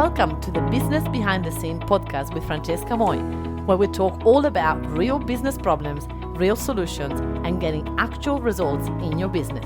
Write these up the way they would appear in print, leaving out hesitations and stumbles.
Welcome to the Business Behind the Scene podcast with Francesca Moi, where we talk all about real business problems, real solutions, and getting actual results in your business.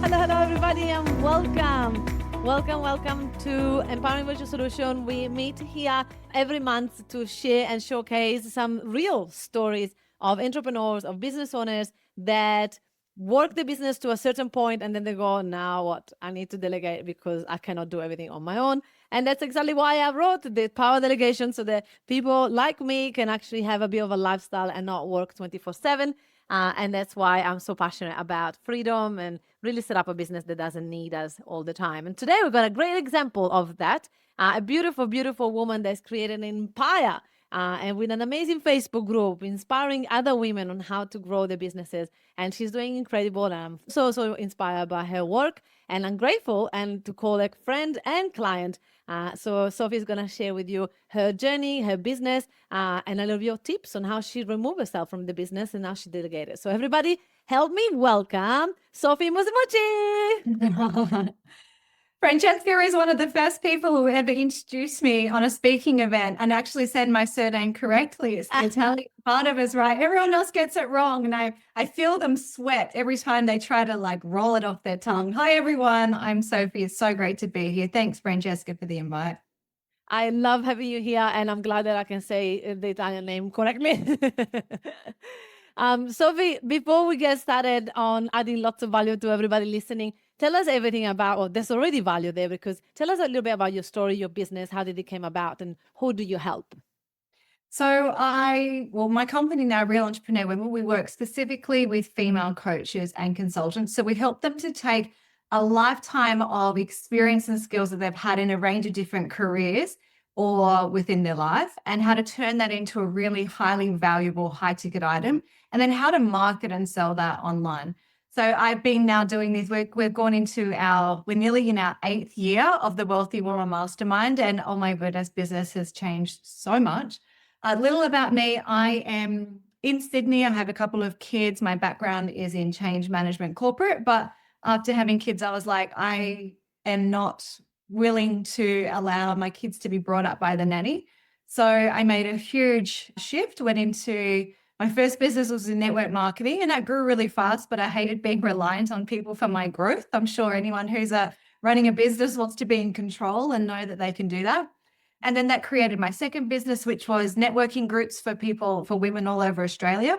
Hello, everybody, and welcome. Welcome to Empowering Virtual Solution. We meet here every month to share and showcase some real stories of entrepreneurs, of business owners that work the business to a certain point and then they go, now what? I need to delegate because I cannot do everything on my own. And that's exactly why I wrote the power delegation, so that people like me can actually have a bit of a lifestyle and not work 24/7. And that's why I'm so passionate about freedom and really set up a business that doesn't need us all the time. And today we've got a great example of that. A beautiful, beautiful woman that's created an empire and with an amazing Facebook group, inspiring other women on how to grow their businesses. And she's doing incredible. And I'm so inspired by her work. And I'm grateful and to call her friend and client. So Sophie is going to share with you her journey, her business, and a little bit of tips on how she removed herself from the business and how she delegated. So everybody, help me welcome Sophie Musumeci. Francesca is one of the first people who ever introduced me on a speaking event and actually said my surname correctly. It's the Italian part of us, right? Everyone else gets it wrong. And I feel them sweat every time they try to roll it off their tongue. Hi, everyone. I'm Sophie. It's so great to be here. Thanks, Francesca, for the invite. I love having you here, and I'm glad that I can say the Italian name correctly. Sophie, before we get started on adding lots of value to everybody listening, tell us everything about, well, there's already value there, because tell us a little bit about your story, your business, how did it came about, and who do you help? So my company now, Real Entrepreneur Women, we work specifically with female coaches and consultants. So we help them to take a lifetime of experience and skills that they've had in a range of different careers or within their life, and how to turn that into a really highly valuable high ticket item, and then how to market and sell that online. So I've been now doing this. We're going into we're nearly in our 8th year of the Wealthy Woman Mastermind, and oh my goodness, business has changed so much. A little about me: I am in Sydney. I have a couple of kids. My background is in change management corporate, but after having kids, I was like, I am not willing to allow my kids to be brought up by the nanny. So I made a huge shift, went into my first business was in network marketing, and that grew really fast, but I hated being reliant on people for my growth. I'm sure anyone who's running a business wants to be in control and know that they can do that. And then that created my second business, which was networking groups for women all over Australia.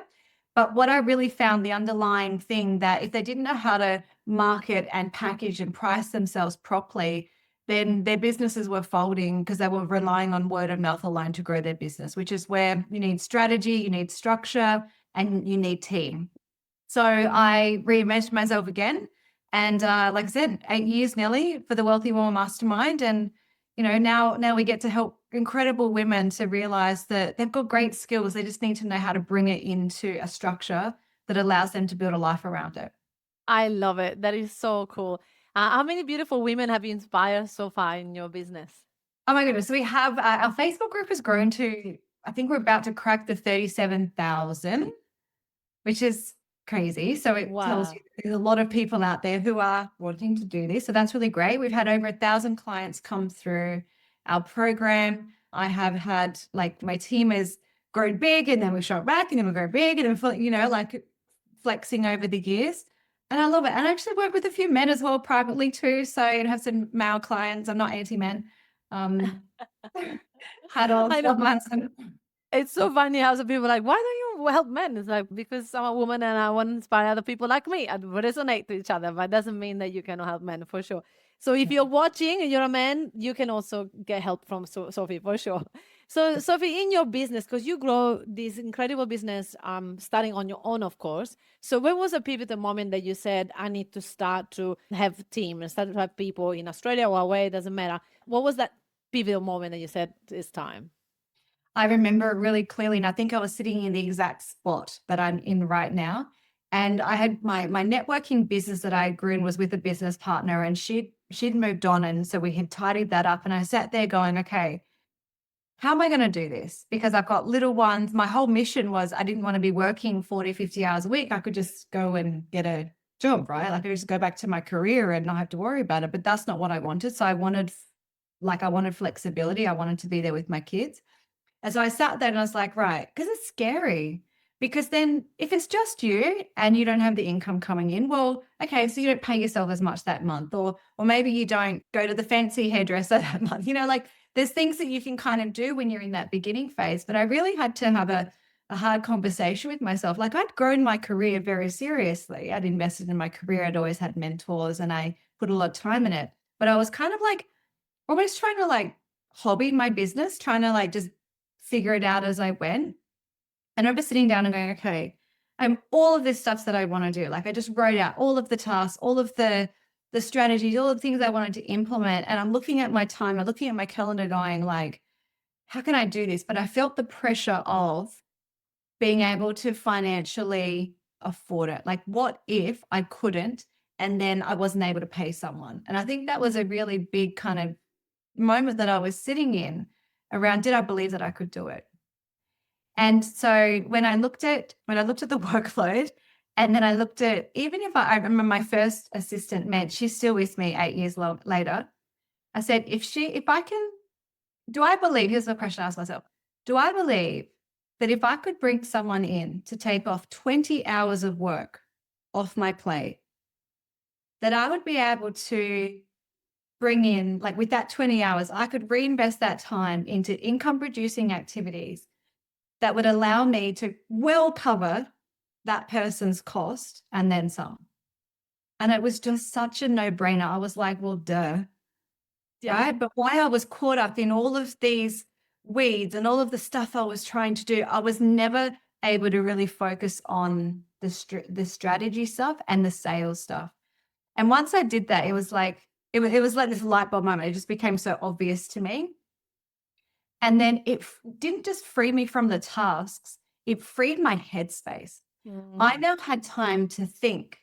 But what I really found, the underlying thing, that if they didn't know how to market and package and price themselves properly, then their businesses were folding because they were relying on word of mouth alone to grow their business, which is where you need strategy, you need structure, and you need team. So I reinvented myself again. And like I said, 8 years nearly for the Wealthy Woman Mastermind. And, now we get to help incredible women to realize that they've got great skills. They just need to know how to bring it into a structure that allows them to build a life around it. I love it. That is so cool. How many beautiful women have you inspired so far in your business? Oh my goodness. We have our Facebook group has grown to, I think we're about to crack the 37,000, which is crazy. So it tells you there's a lot of people out there who are wanting to do this. So that's really great. We've had over 1,000 clients come through our program. I have had, my team has grown big, and then we've shot back, and then we grow big, and then, flexing over the years. And I love it. And I actually work with a few men as well privately too. So I have some male clients. I'm not anti-men. Had all It's so funny how some people are like, why don't you help men? It's like, because I'm a woman and I want to inspire other people like me and resonate to each other. But it doesn't mean that you cannot help men, for sure. So if you're watching and you're a man, you can also get help from Sophie, for sure. So Sophie, in your business, because you grow this incredible business, starting on your own, of course. So when was a pivotal moment that you said, I need to start to have a team and start to have people in Australia or away, it doesn't matter. What was that pivotal moment that you said, it's time? I remember it really clearly, and I think I was sitting in the exact spot that I'm in right now. And I had my networking business that I grew in was with a business partner, and she'd moved on, and so we had tidied that up. And I sat there going, okay, how am I going to do this? Because I've got little ones. My whole mission was I didn't want to be working 40, 50 hours a week. I could just go and get a job, right? I could just go back to my career and not have to worry about it. But that's not what I wanted. So I wanted like I wanted flexibility. I wanted to be there with my kids. And so I sat there and I was like, right, because it's scary. Because then if it's just you and you don't have the income coming in, well, okay, so you don't pay yourself as much that month, or maybe you don't go to the fancy hairdresser that month. Like there's things that you can kind of do when you're in that beginning phase. But I really had to have a hard conversation with myself. Like I'd grown my career very seriously. I'd invested in my career. I'd always had mentors and I put a lot of time in it. But I was kind of like almost trying to like hobby my business, trying to like just figure it out as I went. And I remember sitting down and going, okay, all of this stuff that I want to do. Like I just wrote out all of the tasks, all of the strategies, all of the things I wanted to implement. And I'm looking at my time, I'm looking at my calendar going like, how can I do this? But I felt the pressure of being able to financially afford it. Like what if I couldn't and then I wasn't able to pay someone? And I think that was a really big kind of moment that I was sitting in around, did I believe that I could do it? And so when I looked at the workload, and then I looked at, even if I remember my first assistant, Med, she's still with me 8 years later. I said, do I believe, here's the question I asked myself, do I believe that if I could bring someone in to take off 20 hours of work off my plate, that I would be able to bring in, like with that 20 hours, I could reinvest that time into income producing activities that would allow me to well cover that person's cost and then some. And it was just such a no-brainer. I was like, well, duh. Yeah. Right. But why I was caught up in all of these weeds and all of the stuff I was trying to do, I was never able to really focus on the strategy stuff and the sales stuff. And once I did that, it was like, it was like this light bulb moment. It just became so obvious to me. And then it didn't just free me from the tasks, it freed my headspace. I now had time to think.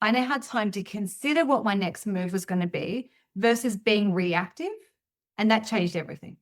I now had time to consider what my next move was going to be versus being reactive. And that changed everything.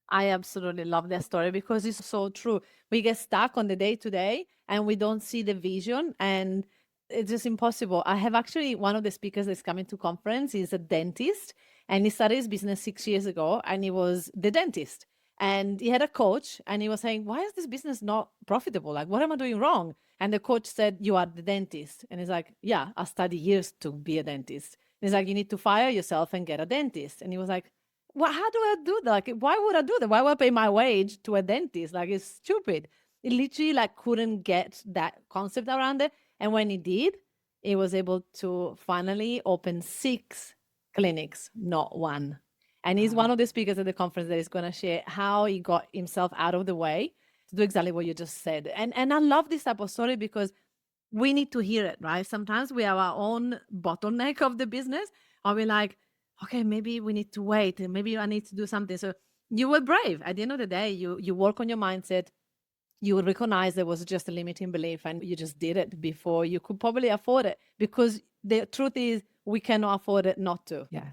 I absolutely love that story because it's so true. We get stuck on the day to day and we don't see the vision, and it's just impossible. I have actually one of the speakers that's coming to conference is a dentist, and he started his business 6 years ago, and he was the dentist. And he had a coach and he was saying, why is this business not profitable? Like, what am I doing wrong? And the coach said, you are the dentist. And he's like, yeah, I studied years to be a dentist. And he's like, you need to fire yourself and get a dentist. And he was like, well, how do I do that? Like, why would I do that? Why would I pay my wage to a dentist? Like, it's stupid. It literally like couldn't get that concept around it. And when he did, he was able to finally open 6 clinics, not 1. And he's one of the speakers at the conference that is going to share how he got himself out of the way to do exactly what you just said. And I love this type of story because we need to hear it, right? Sometimes we have our own bottleneck of the business, or we're like, okay, maybe we need to wait, and maybe I need to do something. So you were brave. At the end of the day, you work on your mindset. You recognize there was just a limiting belief, and you just did it before you could probably afford it. Because the truth is, we cannot afford it not to. Yes.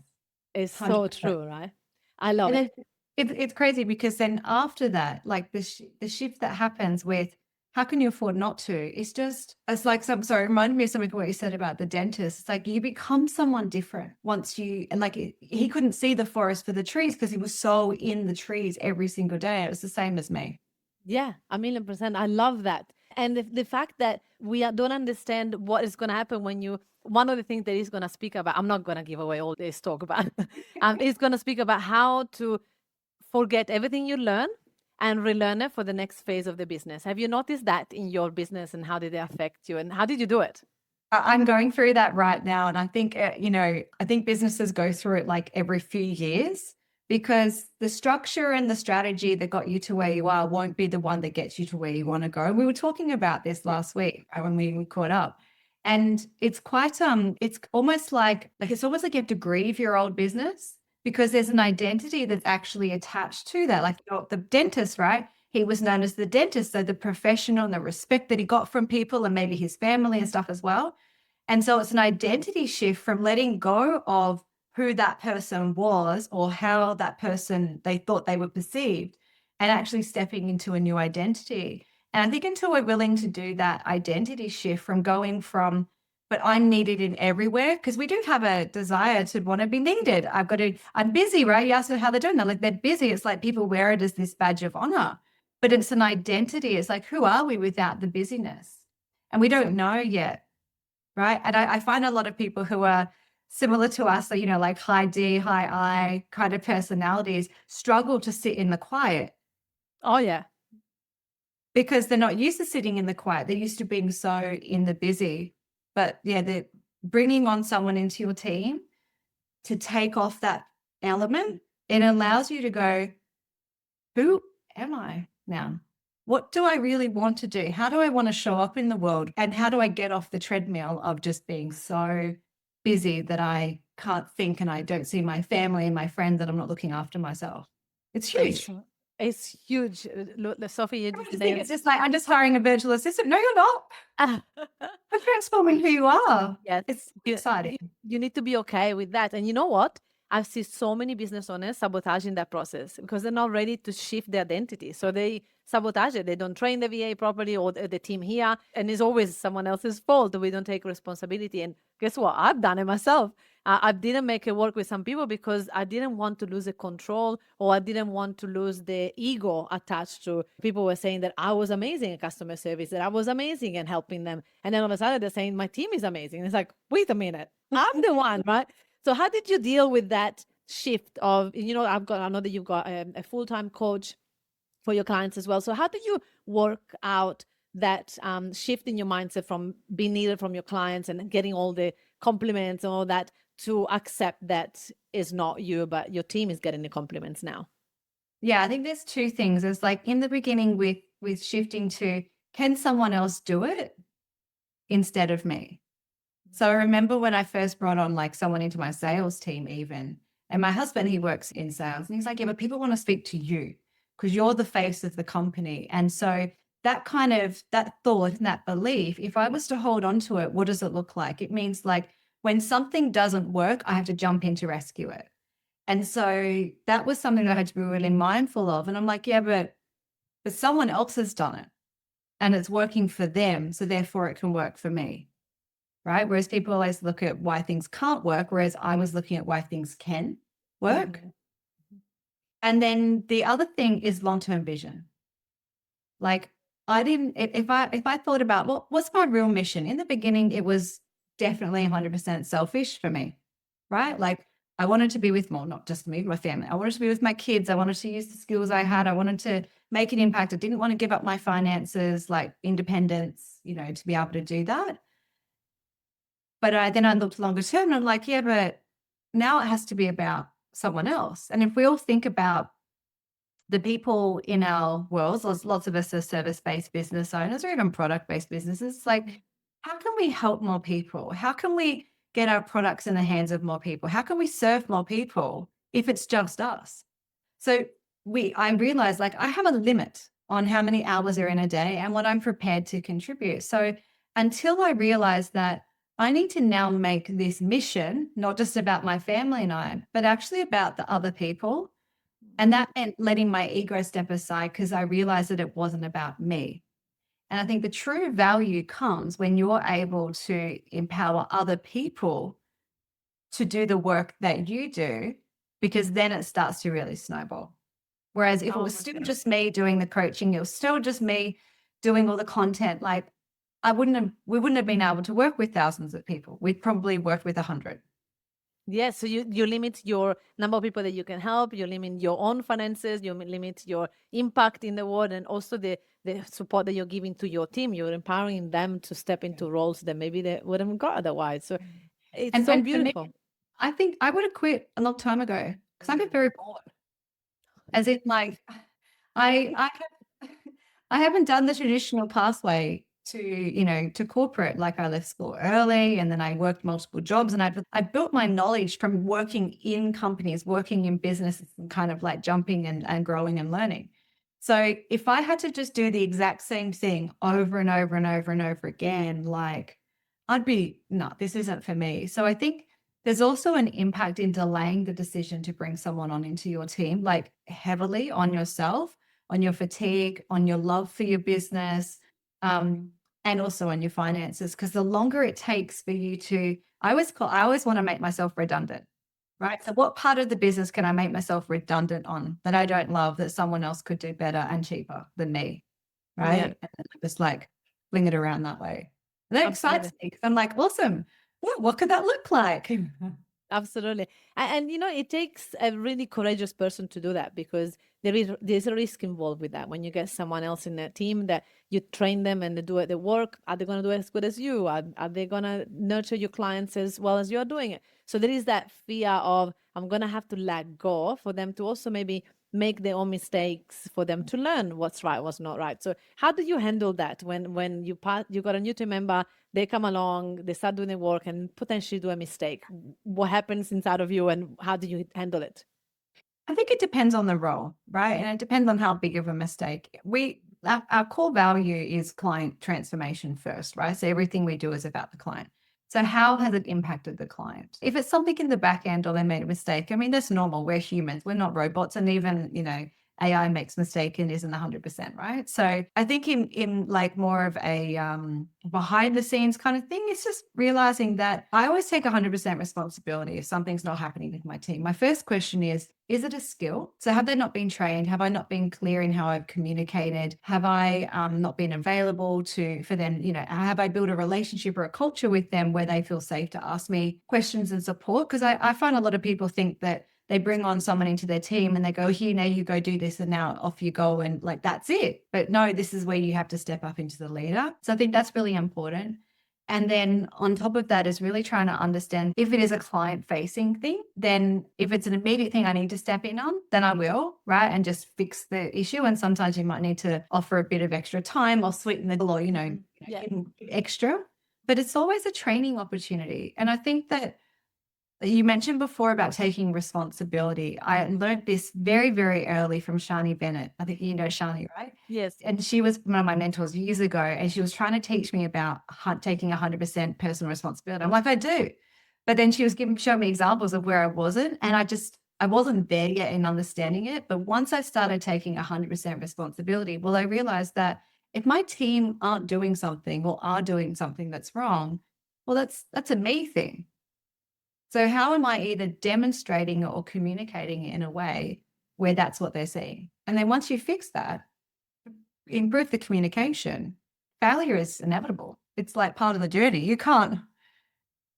It's so 100%. true, right? I love it. It's crazy because then after that, like the shift that happens with how can you afford not to? It's like sorry, it reminded me of something what you said about the dentist. It's like you become someone different once and like he couldn't see the forest for the trees because he was so in the trees every single day. It was the same as me. Yeah, 1,000,000%. I love that. And the fact that we don't understand what is going to happen when one of the things that he's going to speak about, I'm not going to give away all this talk about, he's going to speak about how to forget everything you learn and relearn it for the next phase of the business. Have you noticed that in your business, and how did it affect you, and how did you do it? I'm going through that right now. And I think, I think businesses go through it like every few years, because the structure and the strategy that got you to where you are won't be the one that gets you to where you want to go. We were talking about this last week when we caught up. And it's quite, it's almost like you have to grieve your old business because there's an identity that's actually attached to that. Like the dentist, right? He was known as the dentist, so the professional and the respect that he got from people and maybe his family and stuff as well. And so it's an identity shift from letting go of who that person was or how that person they thought they were perceived, and actually stepping into a new identity. And I think until we're willing to do that identity shift from going from but I'm needed in everywhere because we do have a desire to want to be needed. I'm busy, right? You ask them how they're doing. They're like, they're busy. It's like people wear it as this badge of honor, but it's an identity. It's like, who are we without the busyness? And we don't know yet, right? And I find a lot of people who are similar to us, so, like high D, high I kind of personalities struggle to sit in the quiet Oh, yeah. because they're not used to sitting in the quiet. They're used to being so in the busy. But yeah, they're bringing on someone into your team to take off that element. It allows you to go, who am I now? What do I really want to do? How do I want to show up in the world? And how do I get off the treadmill of just being so busy that I can't think and I don't see my family and my friends, that I'm not looking after myself? It's huge. It's huge. Look, Sophie, you I just think it's just like, I'm just hiring a virtual assistant. No, you're not. We're transforming who you are. Yes, It's you, exciting. you need to be okay with that. And you know what? I've seen so many business owners sabotaging that process because they're not ready to shift their identity. So they sabotage it. They don't train the VA properly or the team here. And it's always someone else's fault. We don't take responsibility. And guess what? I've done it myself. I didn't make it work with some people because I didn't want to lose the control, or I didn't want to lose the ego attached to people were saying that I was amazing at customer service, that I was amazing in helping them. And then all of a sudden they're saying my team is amazing. It's like, wait a minute, I'm the one, right? So how did you deal with that shift of, I know that you've got a full-time coach for your clients as well. So how do you work out that shift in your mindset from being needed from your clients and getting all the compliments and all that to accept that it's not you, but your team is getting the compliments now? Yeah, I think there's two things. It's like in the beginning with shifting to, can someone else do it instead of me? So I remember when I first brought on like someone into my sales team even, and my husband, he works in sales, and he's like, yeah, but people want to speak to you because you're the face of the company. And so that thought and that belief, if I was to hold on to it, what does it look like? It means like when something doesn't work, I have to jump in to rescue it. And so that was something that I had to be really mindful of. And I'm like, yeah, but someone else has done it and it's working for them. So therefore it can work for me. Right. Whereas people always look at why things can't work, whereas I was looking at why things can work. Mhm. And then the other thing is long-term vision. Like I didn't, if I thought about what's my real mission in the beginning, it was definitely 100% selfish for me, right? Like I wanted to be with more, not just me, my family. I wanted to be with my kids. I wanted to use the skills I had. I wanted to make an impact. I didn't want to give up my finances, like independence, to be able to do that. But then I looked longer term and I'm like, yeah, but now it has to be about someone else. And if we all think about the people in our world, lots of us are service-based business owners or even product-based businesses, like how can we help more people? How can we get our products in the hands of more people? How can we serve more people if it's just us? So I realized like I have a limit on how many hours are in a day and what I'm prepared to contribute. So until I realized that I need to now make this mission, not just about my family and I, but actually about the other people. And that meant letting my ego step aside because I realized that it wasn't about me. And I think the true value comes when you're able to empower other people to do the work that you do, because then it starts to really snowball. Whereas if it was still just me doing the coaching, it was still just me doing all the content, like we wouldn't have been able to work with thousands of people. We'd probably worked with 100. Yes, so you limit your number of people that you can help, you limit your own finances, you limit your impact in the world, and also the support that you're giving to your team. You're empowering them to step into roles that maybe they wouldn't have got otherwise. So it's And so for me, beautiful. I think I would have quit a long time ago because I get very bored. As in, like, I haven't done the traditional pathway to corporate. Like I left school early and then I worked multiple jobs and I built my knowledge from working in companies, working in businesses and kind of like jumping and growing and learning. So if I had to just do the exact same thing over and over and over and over again, like I'd be, no, this isn't for me. So I think there's also an impact in delaying the decision to bring someone on into your team, like heavily on yourself, on your fatigue, on your love for your business. and also on your finances. Because the longer it takes for you to, I always want to make myself redundant, right? So what part of the business can I make myself redundant on that I don't love that someone else could do better and cheaper than me, Yeah, right? And then just like fling it around that way. And that excites absolutely. me because I'm like, awesome. Yeah, what could that look like? Absolutely. And you know, it takes a really courageous person to do that because there's a risk involved with that. When you get someone else in a team that you train them and they do it, the work, are they going to do it as good as you? Are they going to nurture your clients as well as you're doing it? So there is that fear of, I'm going to have to let go for them to also maybe make their own mistakes for them to learn what's right, what's not right. So how do you handle that when you got a new team member, they come along, they start doing the work and potentially do a mistake? What happens inside of you and how do you handle it? I think it depends on the role, right? And it depends on how big of a mistake. Our core value is client transformation first, right? So everything we do is about the client. So how has it impacted the client? If it's something in the back end or they made a mistake, I mean, that's normal. We're humans. We're not robots. And even, AI makes mistake and isn't 100%, right? So I think in like more of a behind the scenes kind of thing, it's just realizing that I always take 100% responsibility if something's not happening with my team. My first question is it a skill? So have they not been trained? Have I not been clear in how I've communicated? Have I not been available for them? Have I built a relationship or a culture with them where they feel safe to ask me questions and support? Because I find a lot of people think that they bring on someone into their team and they go, here, now you go do this and now off you go. And like, that's it. But no, this is where you have to step up into the leader. So I think that's really important. And then on top of that is really trying to understand if it is a client facing thing, then if it's an immediate thing I need to step in on, then I will, right? And just fix the issue. And sometimes you might need to offer a bit of extra time or sweeten the deal or, Yeah. extra. But it's always a training opportunity. And I think that you mentioned before about taking responsibility. I learned this very, very early from Shani Bennett. I think you know Shani, right? Yes. And she was one of my mentors years ago, and she was trying to teach me about taking 100% personal responsibility. I'm like, I do. But then she was showing me examples of where I wasn't, and I wasn't there yet in understanding it. But once I started taking 100% responsibility, well, I realized that if my team aren't doing something or are doing something that's wrong, well, that's a me thing. So how am I either demonstrating or communicating it in a way where that's what they're seeing? And then once you fix that, improve the communication, failure is inevitable. It's like part of the journey. You can't,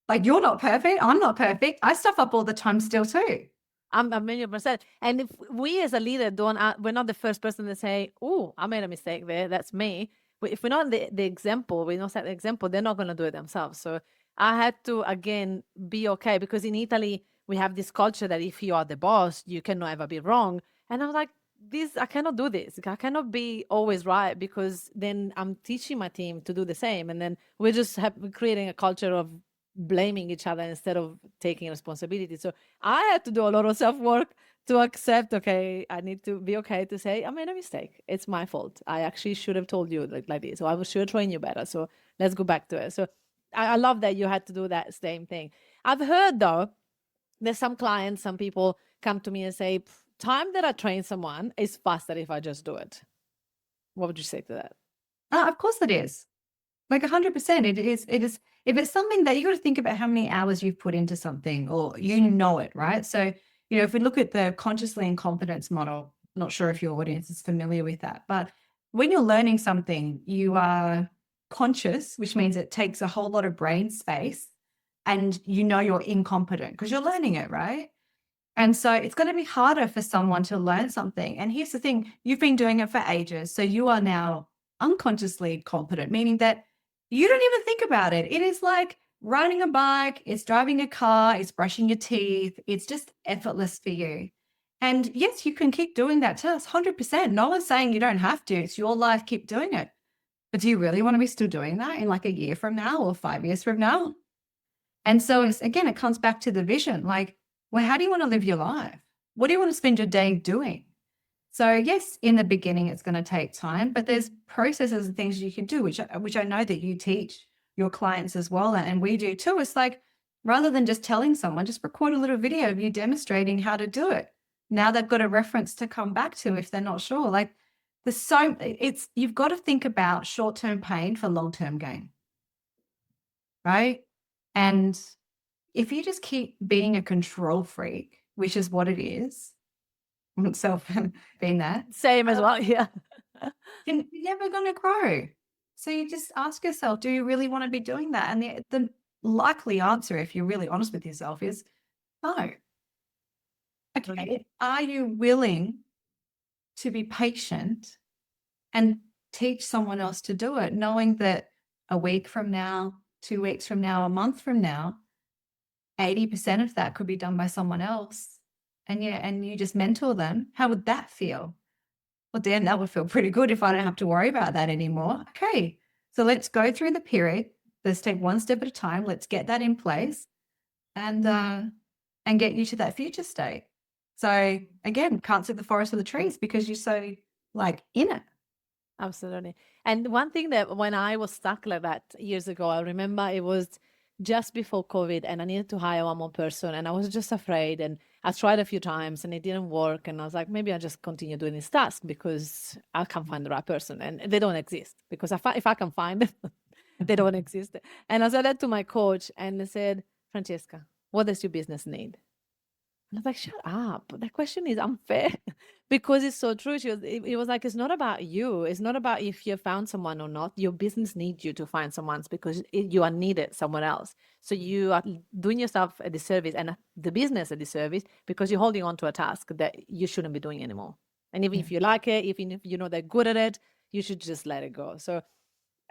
like, you're not perfect. I'm not perfect. I stuff up all the time still too. I'm a million percent. And if we as a leader don't, we're not the first person to say, "Oh, I made a mistake there. That's me." If we're not the example, we don't set the example, they're not going to do it themselves. So I had to again be okay because in Italy we have this culture that if you are the boss, you cannot ever be wrong. And I was like, this I cannot do this. I cannot be always right because then I'm teaching my team to do the same, and then we're just creating a culture of blaming each other instead of taking responsibility. So I had to do a lot of self work to accept, okay, I need to be okay to say, I made a mistake. It's my fault. I actually should have told you like this. So I should have trained you better. So let's go back to it. So I love that you had to do that same thing. I've heard though, there's some clients, some people come to me and say, time that I train someone is faster if I just do it. What would you say to that? Of course it is. Like 100%. It is. If it's something that you got to think about how many hours you've put into something or it, right? So, if we look at the consciously and confidence model, not sure if your audience is familiar with that, but when you're learning something, you are conscious, which means it takes a whole lot of brain space and you're incompetent because you're learning it, right? And so it's going to be harder for someone to learn something. And here's the thing, you've been doing it for ages. So you are now unconsciously competent, meaning that you don't even think about it. It is like riding a bike, it's driving a car, it's brushing your teeth. It's just effortless for you. And yes, you can keep doing that too. It's 100%. No one's saying you don't have to. It's your life. Keep doing it. But do you really want to be still doing that in like a year from now or 5 years from now? And so again, it comes back to the vision. Like, well, how do you want to live your life? What do you want to spend your day doing? So yes, in the beginning, it's going to take time, but there's processes and things you can do, which I know that you teach your clients as well, and we do too. It's like, rather than just telling someone, just record a little video of you demonstrating how to do it. Now they've got a reference to come back to if they're not sure. Like, you've got to think about short-term pain for long-term gain, right? And if you just keep being a control freak, which is what it is, myself being that, Same as well. Yeah. you're never going to grow. So you just ask yourself, do you really want to be doing that? And the likely answer, if you're really honest with yourself, is no. Okay. Are you willing to be patient and teach someone else to do it, knowing that a week from now, 2 weeks from now, a month from now, 80% of that could be done by someone else? And you just mentor them. How would that feel? Well, Dan, that would feel pretty good if I don't have to worry about that anymore. Okay. So let's go through the period. Let's take one step at a time. Let's get that in place and get you to that future state. So again, can't see the forest for the trees because you're so in it. Absolutely. And one thing that when I was stuck like that years ago, I remember it was just before COVID and I needed to hire one more person and I was just afraid and I tried a few times and it didn't work. And I was like, maybe I'll just continue doing this task because I can't find the right person and they don't exist because if I can find them, they don't exist. And I said that to my coach and I said, Francesca, what does your business need? And I was like, shut up. That question is unfair because it's so true. It was like, it's not about you. It's not about if you found someone or not. Your business needs you to find someone because you are needed somewhere else. So you are doing yourself a disservice and the business a disservice because you're holding on to a task that you shouldn't be doing anymore. And even if you like it, even if you know they're good at it, you should just let it go. So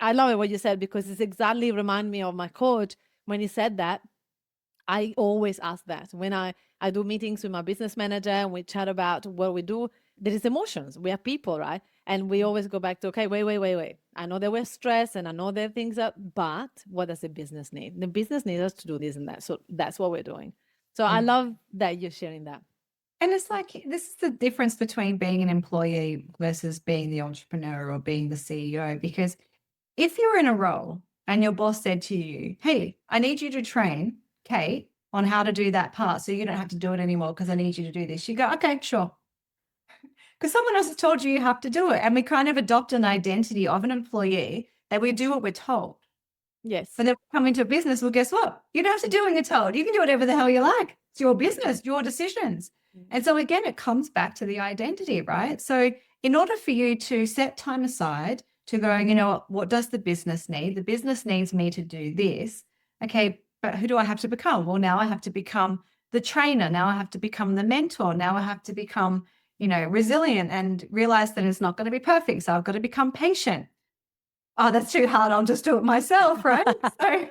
I love it what you said because it's exactly remind me of my coach when he said that. I always ask that when I do meetings with my business manager and we chat about what we do. There is emotions. We are people, right? And we always go back to, okay, wait. I know there were stress and I know there are things that, but what does the business need? The business needs us to do this and that. So that's what we're doing. So I love that you're sharing that. And it's like, this is the difference between being an employee versus being the entrepreneur or being the CEO. Because if you're in a role and your boss said to you, hey, I need you to train Kate on how to do that part so you don't have to do it anymore because I need you to do this. You go, okay, sure. Because someone else has told you have to do it. And we kind of adopt an identity of an employee that we do what we're told. Yes. But then we come into a business, well, guess what? You don't have to do what you're told. You can do whatever the hell you like. It's your business, your decisions. And so again, it comes back to the identity, right? So in order for you to set time aside to go, you know, what does the business need? The business needs me to do this. Okay, but who do I have to become? Well, now I have to become the trainer. Now I have to become the mentor. Now I have to become, resilient and realize that it's not going to be perfect. So I've got to become patient. Oh, that's too hard. I'll just do it myself, right? So,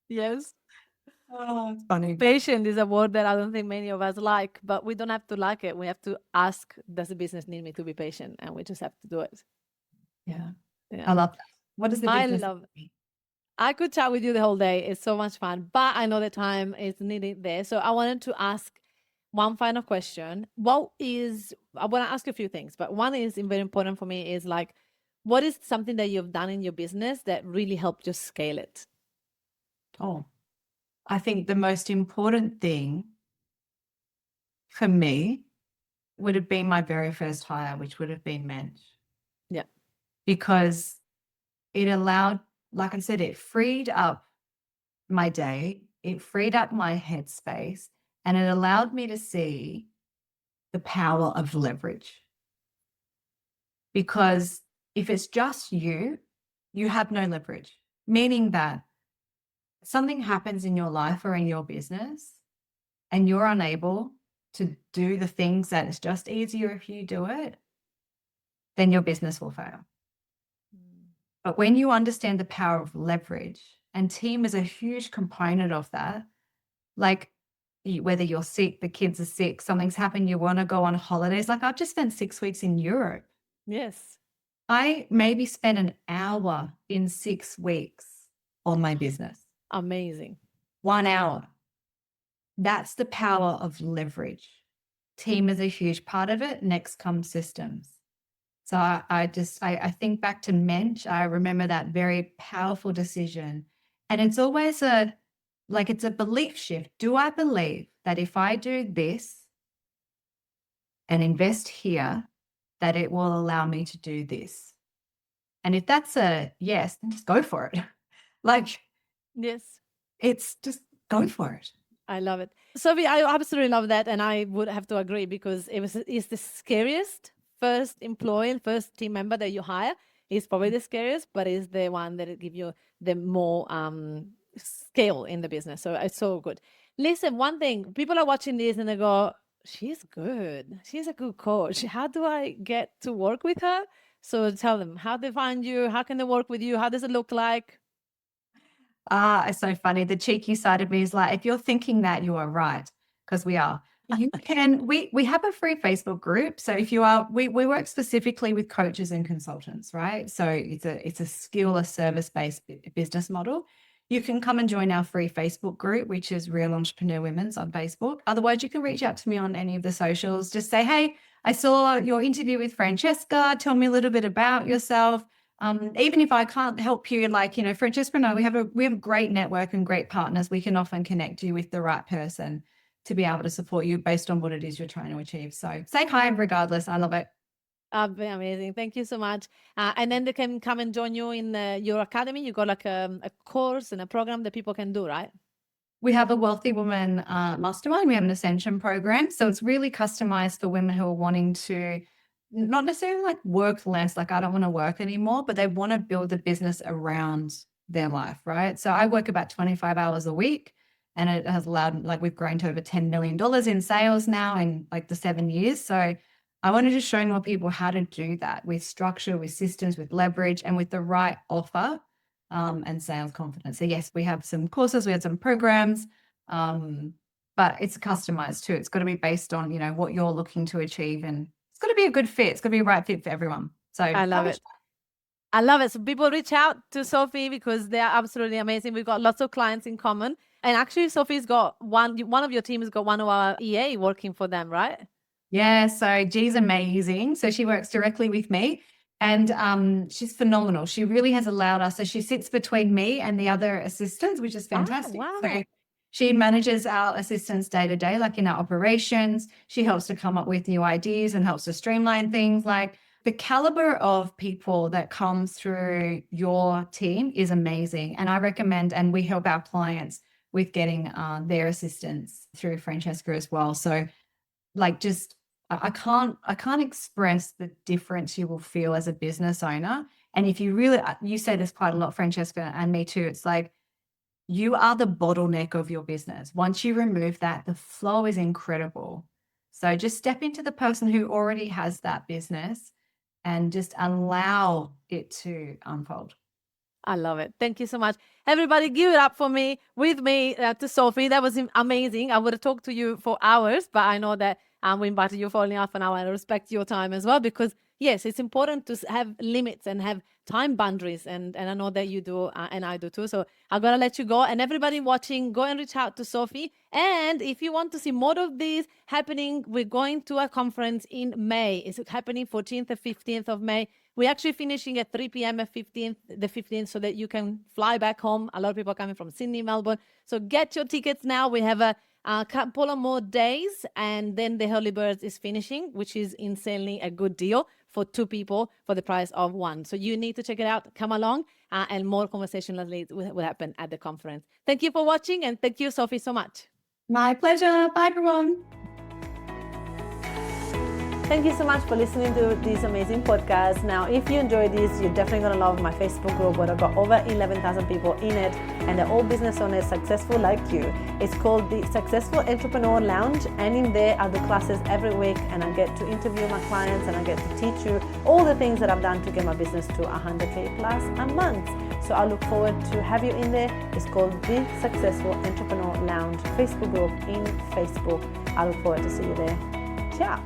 yes. oh, it's funny. Patient is a word that I don't think many of us like, but we don't have to like it. We have to ask, does the business need me to be patient? And we just have to do it. Yeah. I love that. What does the business need? I could chat with you the whole day. It's so much fun, but I know the time is needed there. So I wanted to ask one final question. I want to ask you a few things, but one is very important for me is like, what is something that you've done in your business that really helped you scale it? Oh, I think the most important thing for me would have been my very first hire, which would have been Mensch. Yeah. Because it allowed, like I said, it freed up my day, it freed up my headspace, and it allowed me to see the power of leverage. Because if it's just you have no leverage, meaning that something happens in your life or in your business and you're unable to do the things that it's just easier if you do it, then your business will fail. But when you understand the power of leverage, and team is a huge component of that, like whether you're sick, the kids are sick, something's happened, you want to go on holidays. Like I've just spent 6 weeks in Europe. Yes. I maybe spent an hour in 6 weeks on my business. Amazing. 1 hour. That's the power of leverage. Team is a huge part of it. Next comes systems. So I think back to Mensch. I remember that very powerful decision. And it's always it's a belief shift. Do I believe that if I do this and invest here, that it will allow me to do this? And if that's a yes, then just go for it. Like, Yes. it's just go for it. I love it. Sophie, I absolutely love that. And I would have to agree because it's the scariest first employee and first team member that you hire. Is probably the scariest, but is the one that give you the more scale in the business. So it's so good. Listen, one thing, people are watching this and they go, she's good. She's a good coach. How do I get to work with her? So tell them how they find you, how can they work with you, how does it look like? It's so funny. The cheeky side of me is like, if you're thinking that, you are right, because we are. You can we have a free Facebook group. So if you are, we work specifically with coaches and consultants, right? So it's a skill or service-based business model. You can come and join our free Facebook group, which is Real Entrepreneur Women's on Facebook. Otherwise, you can reach out to me on any of the socials. Just say, hey, I saw your interview with Francesca. Tell me a little bit about yourself. Even if I can't help you, like, Francesca and I, we have a great network and great partners. We can often connect you with the right person to be able to support you based on what it is you're trying to achieve. So say hi regardless. I love it. Amazing. Thank you so much. And then they can come and join you in your academy. You got like a course and a program that people can do, right? We have a Wealthy Woman Mastermind. We have an Ascension program. So it's really customized for women who are wanting to not necessarily like work less, like I don't want to work anymore, but they want to build a business around their life, right? So I work about 25 hours a week, and it has allowed, like, we've grown to over $10 million in sales now in like the 7 years. So I wanted to show more people how to do that with structure, with systems, with leverage, and with the right offer and sales confidence. So yes, we have some courses, we have some programs, but it's customized too. It's got to be based on, what you're looking to achieve, and it's got to be a good fit. It's got to be a right fit for everyone. So I love it. I love it. So people reach out to Sophie because they are absolutely amazing. We've got lots of clients in common. And actually, Sophie's got one of your team has got one of our EA working for them, right? Yeah, so G's amazing. So she works directly with me, and she's phenomenal. She really has allowed us. So she sits between me and the other assistants, which is fantastic. Wow. So she manages our assistants day to day, like in our operations. She helps to come up with new ideas and helps to streamline things. Like, the caliber of people that comes through your team is amazing. And I recommend, and we help our clients with getting their assistance through Francesca as well. So, like, just I can't express the difference you will feel as a business owner. And if you really, you say this quite a lot, Francesca, and me too, it's like, you are the bottleneck of your business. Once you remove that, the flow is incredible. So just step into the person who already has that business and just allow it to unfold. I love it. Thank you so much. Everybody, give it up for me, with me, to Sophie. That was amazing. I would have talked to you for hours, but I know that we invited you for only half an hour. I respect your time as well, because yes, it's important to have limits and have time boundaries. And I know that you do, and I do too. So I'm going to let you go. And everybody watching, go and reach out to Sophie. And if you want to see more of this happening, we're going to a conference in May. It's happening 14th and 15th of May. We're actually finishing at 3 p.m. at the 15th, so that you can fly back home. A lot of people are coming from Sydney, Melbourne. So get your tickets now. We have a couple of more days, and then the early birds is finishing, which is insanely a good deal for 2 people for the price of 1. So you need to check it out. Come along, and more conversational leads will happen at the conference. Thank you for watching, and thank you, Sophie, so much. My pleasure. Bye, everyone. Thank you so much for listening to this amazing podcast. Now, if you enjoyed this, you're definitely going to love my Facebook group, where I've got over 11,000 people in it, and they're all business owners successful like you. It's called the Successful Entrepreneur Lounge, and in there I do classes every week, and I get to interview my clients, and I get to teach you all the things that I've done to get my business to 100K plus a month. So I look forward to have you in there. It's called the Successful Entrepreneur Lounge Facebook group in Facebook. I look forward to see you there. Ciao.